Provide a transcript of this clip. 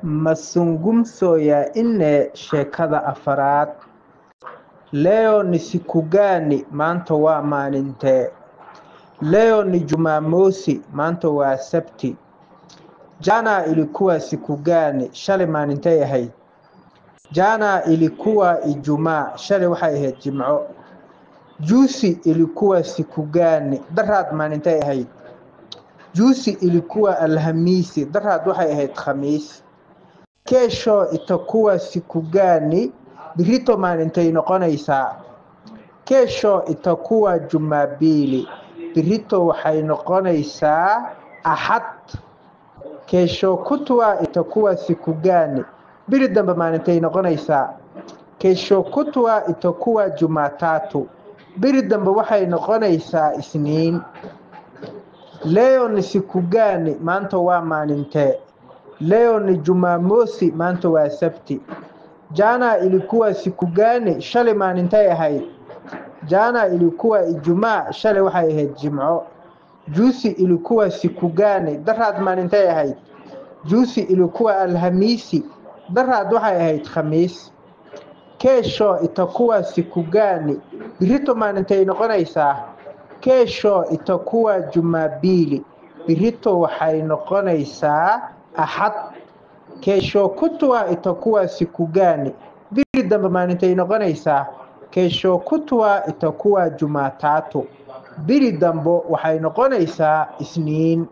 Mazungumzo ya nne sheekada afraad. Leo ni siku gani? Maanta waa maalintee? Leo ni Jumamosi, maanta waa Sabti. Jana ilikuwa siku gani? Shalay maalintee ahayd? Jana ilikuwa Ijumaa, shalay waxay ahayd Jimco. Juzi ilikuwa siku gani? Daraad maalintee ahayd? Juzi ilikuwa Alhamisi, daraad waxay ahayd Khamiis. Kesho itakuwa siku gani? Birito maalintay noqonaysaa? Kesho itakuwa Jumapili, birito waxay noqonaysaa Axad. Kesho kutwa itakuwa siku gani? Biri dambe maalintay noqonaysaa? Kesho kutwa itakuwa Jumatatu, biri dambe waxay noqonaysaa Isniin. Leo ni siku gani? Maanta waa maalintee? Leo ni Jumamosi, maanta waa Sabti. Jana ilikuwa siku gani? Shalay maalintee ahayd? Jana ilikuwa Ijumaa, shalay waxay ahayd Jimco. Juzi ilikuwa siku gani? Daraad maalintee ahayd? Juzi ilikuwa Alhamisi, daraad waxay ahayd Khamiis. Kesho itakuwa siku gani? Birito maalintay noqonaysaa? Kesho itakuwa Jumapili, birito waxay noqonaysaa Axad. Kesho kutwa itakuwa siku gani? Biri dambe maalintay noqonaysaa? Kesho kutwa itakuwa Jumatatu, biri dambe waxay noqonaysaa Isniin.